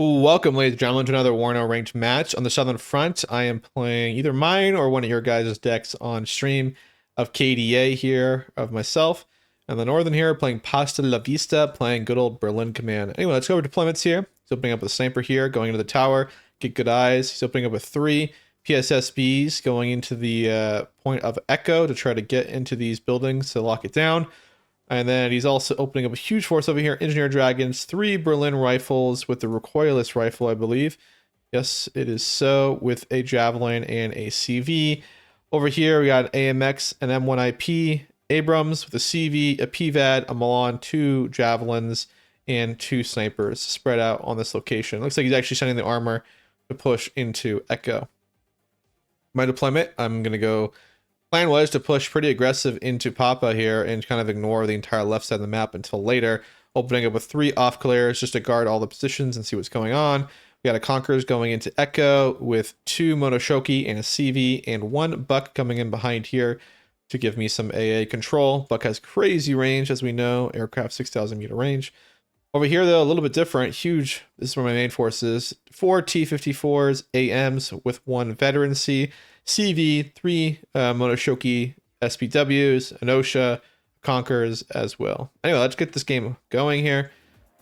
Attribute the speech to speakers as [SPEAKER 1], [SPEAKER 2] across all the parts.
[SPEAKER 1] Welcome, ladies and gentlemen, to another WARNO Ranked match. On the Southern Front, I am playing either mine or one of your guys' decks on stream of KDA here, of myself. And the Northern here, playing Pasta La Vista, playing good old Berlin Command. Anyway, let's go over deployments here. He's opening up with a sniper here, going into the tower, get good eyes. He's opening up with 3 PSSBs, going into the point of Echo to try to get into these buildings to lock it down. And then he's also opening up a huge force over here. Engineer Dragons, 3 Berlin rifles with the recoilless rifle, I believe. Yes, it is so, with a Javelin and a CV. Over here, we got AMX, an M1IP, Abrams with a CV, a PVAD, a Milan, 2 Javelins, and 2 snipers spread out on this location. Looks like he's actually sending the armor to push into Echo. My deployment, I'm going to go... Plan was to push pretty aggressive into Papa here and kind of ignore the entire left side of the map until later, opening up with 3 off clears just to guard all the positions and see what's going on. We got a Conquerors going into Echo with 2 Monoshoki and a CV and 1 Buck coming in behind here to give me some AA control. Buck has crazy range, as we know, aircraft 6,000 meter range. Over here, though, a little bit different. Huge. This is where my main force is. 4 T-54s, AMs with 1 Veteran C. CV, 3 Monoshoki SPWs, an OSHA, Conquerors as well. Anyway, let's get this game going here.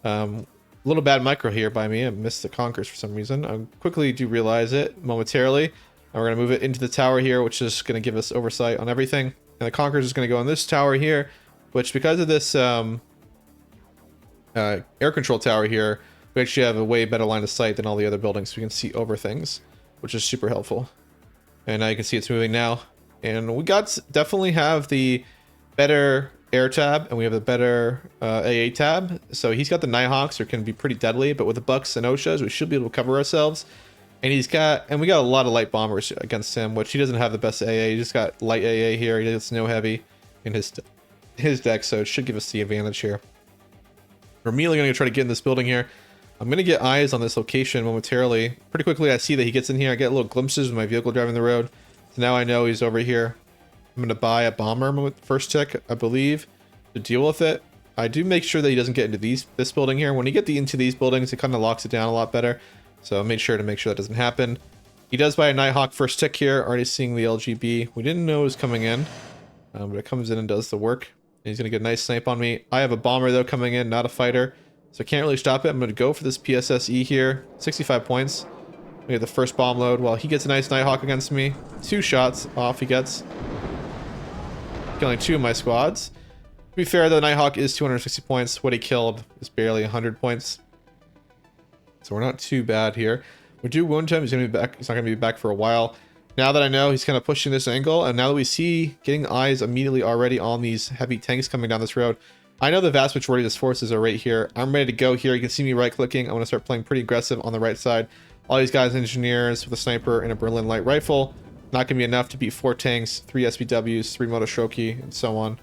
[SPEAKER 1] A little bad micro here by me. I missed the Conquerors for some reason. I quickly do realize it momentarily. And we're going to move it into the tower here, which is going to give us oversight on everything. And the Conquerors is going to go in this tower here, which because of this air control tower here, we actually have a way better line of sight than all the other buildings, so we can see over things, which is super helpful. And now you can see it's moving now. And we definitely have the better air tab, and we have the better AA tab. So he's got the Nighthawks, which can be pretty deadly, but with the Bucks and OSHAs, we should be able to cover ourselves. And we got a lot of light bombers against him, which he doesn't have the best AA. He just got light AA here. He has no heavy in his deck, so it should give us the advantage here. We're immediately going to try to get in this building here. I'm going to get eyes on this location momentarily. Pretty quickly, I see that he gets in here. I get little glimpses with my vehicle driving the road. So now I know he's over here. I'm going to buy a bomber with first tick, I believe, to deal with it. I do make sure that he doesn't get into this building here. When you get into these buildings, it kind of locks it down a lot better. So I made sure to make sure that doesn't happen. He does buy a Nighthawk first tick here. Already seeing the LGB. We didn't know it was coming in, but it comes in and does the work. And he's going to get a nice snipe on me. I have a bomber, though, coming in, not a fighter. So I can't really stop it. I'm going to go for this PSSE here. 65 points. We get the first bomb load while he gets a nice Nighthawk against me. 2 shots off he gets. Killing 2 of my squads. To be fair, the Nighthawk is 260 points. What he killed is barely 100 points. So we're not too bad here. We do wound him. He's going to be back. He's not going to be back for a while. Now that I know he's kind of pushing this angle, and now that we see getting eyes immediately already on these heavy tanks coming down this road, I know the vast majority of his forces are right here. I'm ready to go here. You can see me right-clicking. I want to start playing pretty aggressive on the right side. All these guys, engineers with a sniper and a Berlin light rifle. Not going to be enough to beat 4 tanks, 3 SPWs, 3 Monoshoki, and so on.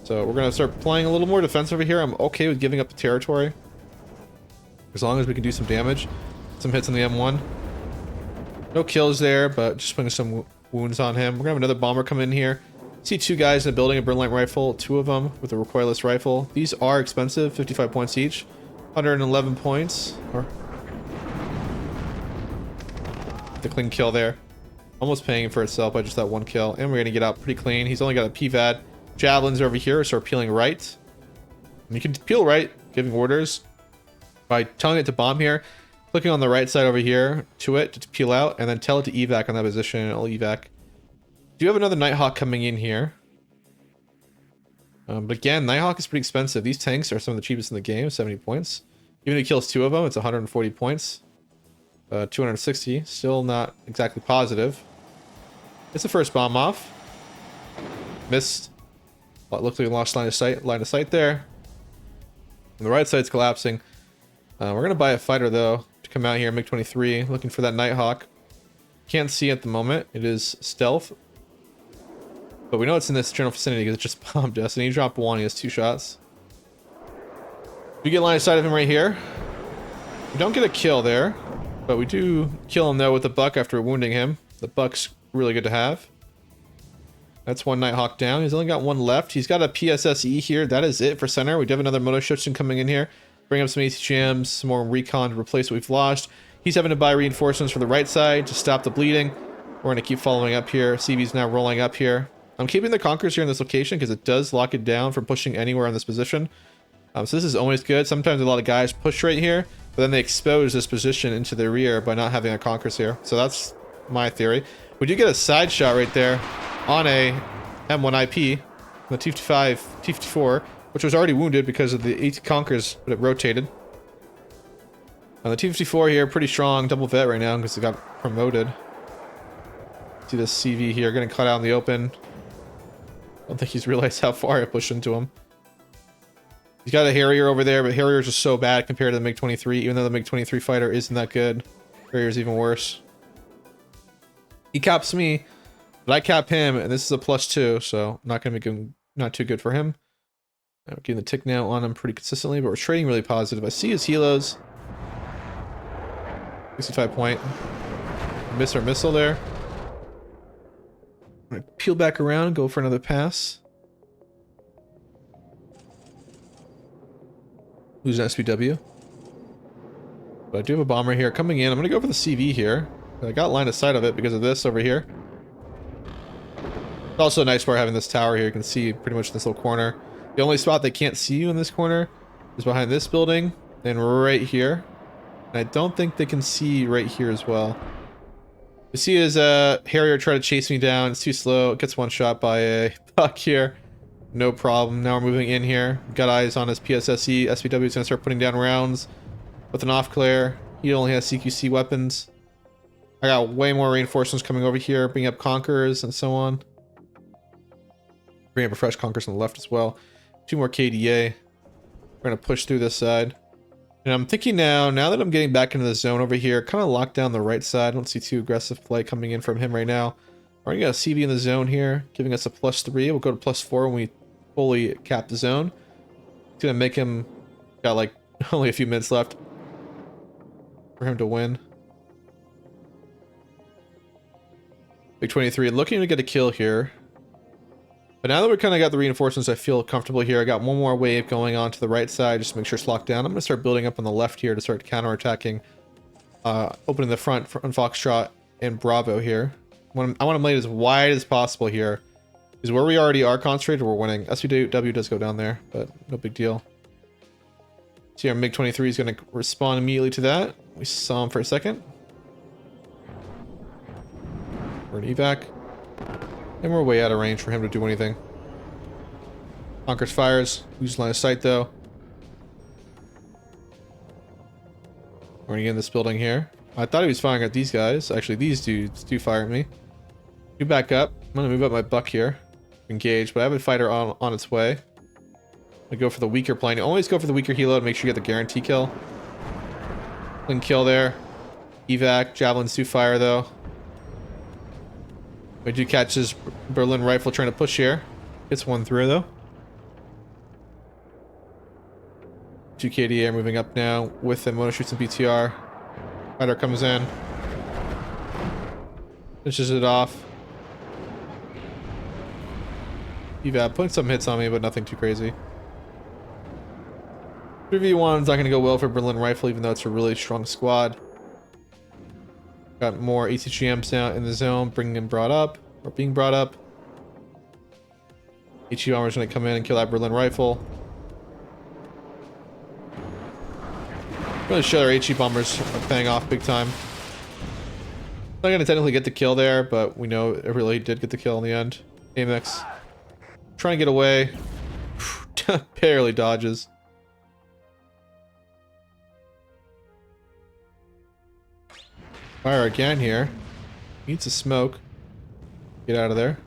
[SPEAKER 1] So we're going to start playing a little more defense over here. I'm okay with giving up the territory, as long as we can do some damage. Some hits on the M1. No kills there, but just putting some wounds on him. We're going to have another bomber come in here. See 2 guys in the building, a Berlin rifle, 2 of them with a recoilless rifle. These are expensive, 55 points each. 111 points. The clean kill there. Almost paying for itself by just that 1 kill. And we're going to get out pretty clean. He's only got a PVAD. Javelins are over here, so we're peeling right. And you can peel right, giving orders, by telling it to bomb here. Clicking on the right side over here to it to peel out, and then tell it to evac on that position, and it'll evac. Do have another Nighthawk coming in here. But again, Nighthawk is pretty expensive. These tanks are some of the cheapest in the game, 70 points. Even if he kills 2 of them, it's 140 points. 260, still not exactly positive. It's the first bomb off. Missed. Well, it looked like we lost line of sight there. And the right side's collapsing. We're going to buy a fighter, though, to come out here, MiG-23, looking for that Nighthawk. Can't see at the moment. It is stealth. But we know it's in this general vicinity because it just bombed us. And he dropped 1. He has 2 shots. We get line of sight of him right here. We don't get a kill there. But we do kill him, though, with the Buck after wounding him. The Buck's really good to have. That's 1 Nighthawk down. He's only got 1 left. He's got a PSSE here. That is it for center. We do have another Monoshoki coming in here. Bring up some ATGMs, some more recon to replace what we've lost. He's having to buy reinforcements for the right side to stop the bleeding. We're going to keep following up here. CV's now rolling up here. I'm keeping the Conquerors here in this location because it does lock it down from pushing anywhere in this position. So this is always good. Sometimes a lot of guys push right here, but then they expose this position into the rear by not having a Conquerors here. So that's my theory. We do get a side shot right there on a M1 IP, the T55, T54, which was already wounded because of the 8 Conquerors, but it rotated. The T54 here, pretty strong, double vet right now because it got promoted. See this CV here, getting cut out in the open. I don't think he's realized how far I pushed into him. He's got a Harrier over there, but Harrier's just so bad compared to the MiG-23, even though the MiG-23 fighter isn't that good. Harrier's even worse. He caps me, but I cap him, and this is a +2, so not going to be not too good for him. I'm getting the tick now on him pretty consistently, but we're trading really positive. I see his helos. 65 point. Miss our missile there. I'm going to peel back around, go for another pass. Lose an SPW. But I do have a bomber here coming in. I'm going to go for the CV here. I got line of sight of it because of this over here. It's also a nice part having this tower here. You can see pretty much this little corner. The only spot they can't see you in this corner is behind this building and right here. And I don't think they can see right here as well. You see his Harrier try to chase me down. It's too slow. It gets one shot by a buck here. No problem. Now we're moving in here. Got eyes on his PSSE. SPW is going to start putting down rounds with an off clear. He only has CQC weapons. I got way more reinforcements coming over here, bringing up Conquerors and so on. Bring up a fresh Conquerors on the left as well. 2 more KDA. We're going to push through this side. And I'm thinking now that I'm getting back into the zone over here, kind of lock down the right side. I don't see too aggressive play coming in from him right now. We're going to get a CV in the zone here, giving us a +3. We'll go to +4 when we fully cap the zone. It's going to make him, got like only a few minutes left for him to win. MiG-23 looking to get a kill here. But now that we kind of got the reinforcements, I feel comfortable here. I got one more wave going on to the right side just to make sure it's locked down. I'm going to start building up on the left here to start counterattacking. Opening the front on Foxtrot and Bravo here. I want to play it as wide as possible here. Because where we already are concentrated, we're winning. SPW does go down there, but no big deal. See, our MiG-23 is going to respond immediately to that. We saw him for a second. We're in evac. And we're way out of range for him to do anything. Conquerors fires. Lose line of sight though. We're gonna get in this building here. I thought he was firing at these guys. Actually, these dudes do fire at me. You back up. I'm gonna move up my buck here. Engage, but I have a fighter on its way. I go for the weaker plane. You always go for the weaker helo to make sure you get the guarantee kill. Clean kill there. Evac. Javelins do fire though. We do catch his Berlin rifle trying to push here. Gets one through though. 2 KDA moving up now with him. Want to shoot some BTR. Fighter comes in. Finishes it off. Evac putting some hits on me, but nothing too crazy. 3v1's not going to go well for Berlin rifle, even though it's a really strong squad. Got more ATGMs now in the zone, being brought up. HE bomber's gonna come in and kill that Berlin rifle. Really show our HE bombers are paying off big time. Not gonna technically get the kill there, but we know it really did get the kill in the end. AMX trying to get away. Barely dodges. Fire again here. Needs a smoke. Get out of there.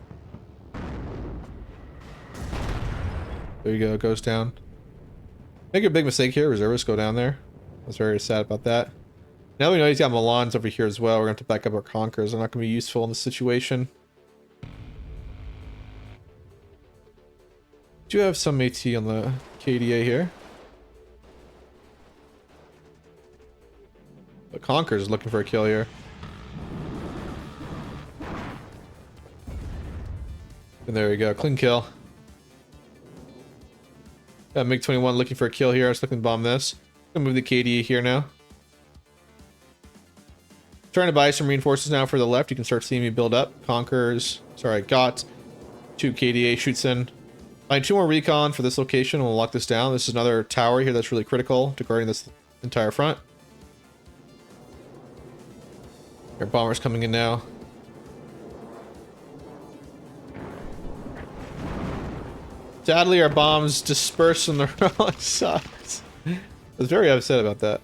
[SPEAKER 1] There you go. Goes down. Make a big mistake here. Reservists go down there. I was very sad about that. Now we know he's got Milans over here as well. We're going to have to back up our Conquerors. They're not going to be useful in this situation. Do have some AT on the KDA here. The Conquerors is looking for a kill here. And there we go. Clean kill. Got MiG-21 looking for a kill here. I was looking to bomb this. Gonna move the KDA here now. Trying to buy some reinforcements now for the left. You can start seeing me build up. Conquerors. Sorry, got 2 KDA shoots in. Buying 2 more recon for this location. We'll lock this down. This is another tower here that's really critical to guarding this entire front. Our bombers coming in now. Sadly, our bombs dispersed on the wrong sides. I was very upset about that.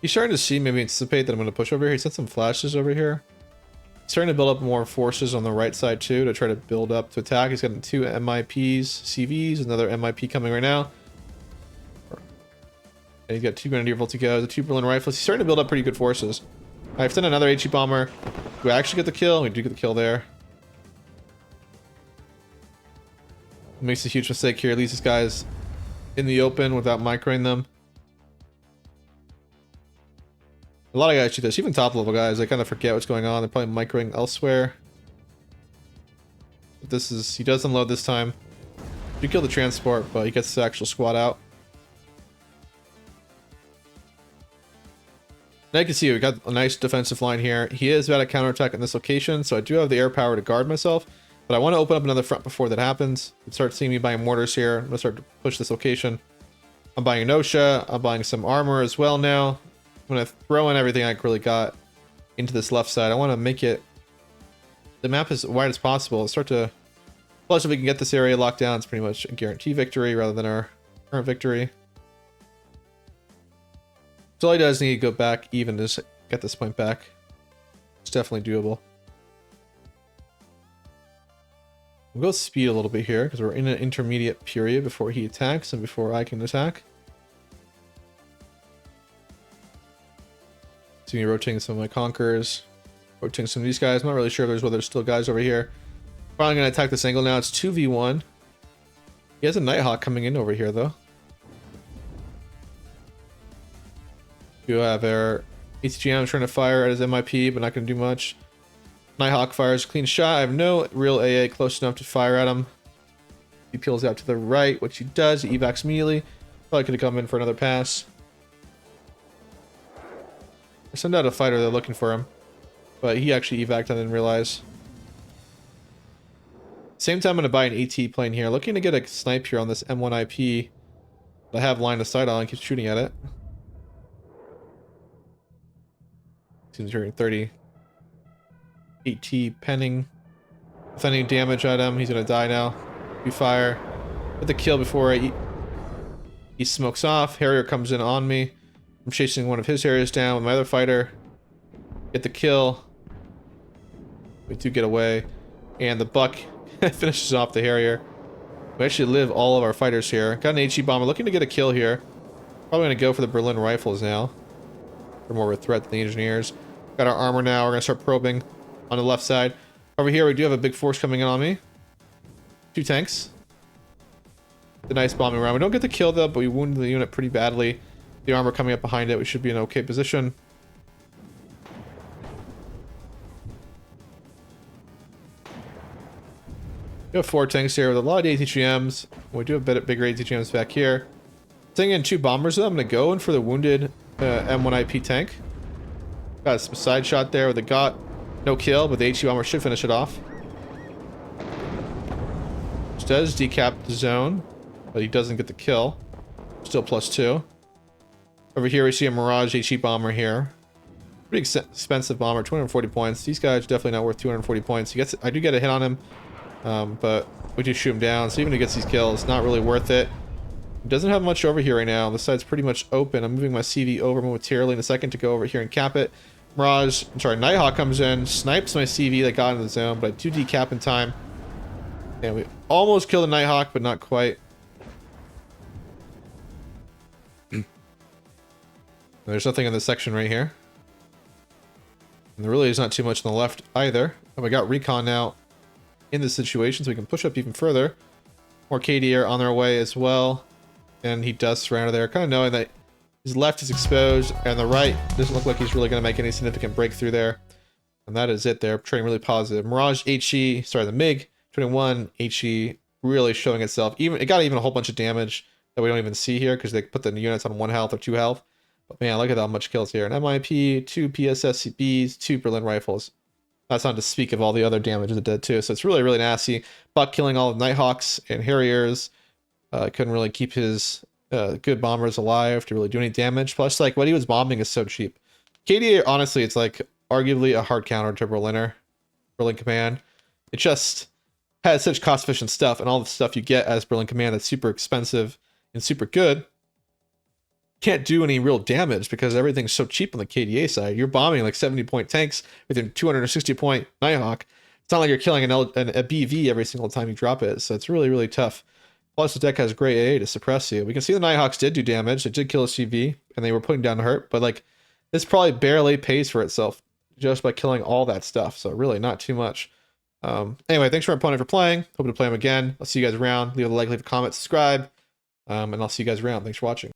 [SPEAKER 1] He's starting to see, maybe anticipate that I'm going to push over here. He sent some flashes over here. He's starting to build up more forces on the right side too to try to build up to attack. He's got 2 MIPs, CVs, another MIP coming right now. And he's got 2 Grenadier Voltigos, the 2 Berlin Rifles. He's starting to build up pretty good forces. I've sent another HE bomber. Do we actually get the kill? We do get the kill there. Makes a huge mistake here. Leaves these guys in the open without microing them. A lot of guys do this, even top level guys, they kind of forget what's going on. They're probably microing elsewhere. But this is, he does unload this time. You kill the transport, but he gets the actual squad out. Now you can see we got a nice defensive line here. He is about to counterattack in this location, so I do have the air power to guard myself. But I want to open up another front before that happens. You start seeing me buying mortars here. I'm going to start to push this location. I'm buying Inertia. I'm buying some armor as well now. I'm going to throw in everything I really got into this left side. I want to make it the map as wide as possible. Start to... Plus, if we can get this area locked down, it's pretty much a guarantee victory rather than our current victory. So all he does need to go back even to get this point back. It's definitely doable. We'll go speed a little bit here because we're in an intermediate period before he attacks and before I can attack. See me rotating some of my Conquerors, rotating some of these guys. I'm not really sure whether there's still guys over here. Probably going to attack this angle now. It's 2v1. He has a Nighthawk coming in over here though. You have our ATGM trying to fire at his MIP, but not going to do much. Nighthawk fires a clean shot. I have no real AA close enough to fire at him. He peels out to the right, which he does. He evacs immediately. Probably could have come in for another pass. I send out a fighter, they're looking for him. But he actually evac'd, I didn't realize. Same time, I'm going to buy an AT plane here. Looking to get a snipe here on this M1 IP. I have line of sight on and keep shooting at it. Seems you're 30. AT penning. Defending damage at him. He's going to die now. We fire. Get the kill before he smokes off. Harrier comes in on me. I'm chasing one of his Harriers down with my other fighter. Get the kill. We do get away. And the Buck finishes off the Harrier. We actually live all of our fighters here. Got an HE bomber looking to get a kill here. Probably going to go for the Berlin Rifles now. They're more of a threat than the engineers. Got our armor now. We're going to start probing on the left side. Over here, we do have a big force coming in on me. 2 tanks. The nice bombing round. We don't get the kill though, but we wounded the unit pretty badly. The armor coming up behind it. We should be in an okay position. We have 4 tanks here with a lot of ATGMs. We do have a bit bigger ATGMs back here. Sending in 2 bombers though. I'm going to go in for the wounded M1 IP tank. Got a side shot there with a got. No kill, but the HE bomber should finish it off. Which does decap the zone, but he doesn't get the kill. Still +2. Over here we see a Mirage HE bomber here. Pretty expensive bomber, 240 points. These guys are definitely not worth 240 points. He gets, I do get a hit on him, but we do shoot him down. So even if he gets these kills, not really worth it. He doesn't have much over here right now. The side's pretty much open. I'm moving my CV over momentarily in a second to go over here and cap it. Mirage, I'm sorry, Nighthawk comes in, snipes my CV that got into the zone, but I do decap in time. And we almost killed the Nighthawk, but not quite. There's nothing in this section right here. And there really is not too much on the left either. And we got recon now in this situation, so we can push up even further. More KD are on their way as well. And he does surround there, kind of knowing that his left is exposed and the right doesn't look like he's really going to make any significant breakthrough there. And that is it there. Trading really positive. Mirage HE, sorry, the MiG 21 HE really showing itself. Even it got even a whole bunch of damage that we don't even see here because they put the units on 1 health or 2 health. But man, look at how much kills here. An MIP, 2 PSSCBs, 2 Berlin rifles. That's not to speak of all the other damage it did too. So it's really, really nasty. Buck killing all of Nighthawks and Harriers. Couldn't really keep his good bombers alive to really do any damage. Plus, like, what he was bombing is so cheap. KDA, honestly, it's like arguably a hard counter to Berlin Command. It just has such cost-efficient stuff, and all the stuff you get as Berlin Command that's super expensive and super good can't do any real damage because everything's so cheap on the KDA side. You're bombing like 70-point tanks with a 260-point Nighthawk. It's not like you're killing a BV every single time you drop it, so it's really, really tough. Plus, the deck has great AA to suppress you. We can see the Nighthawks did do damage. It did kill a CV, and they were putting down hurt, but like this probably barely pays for itself just by killing all that stuff. So really not too much. Anyway, thanks for my opponent for playing. Hope to play him again. I'll see you guys around. Leave a like, leave a comment, subscribe, and I'll see you guys around. Thanks for watching.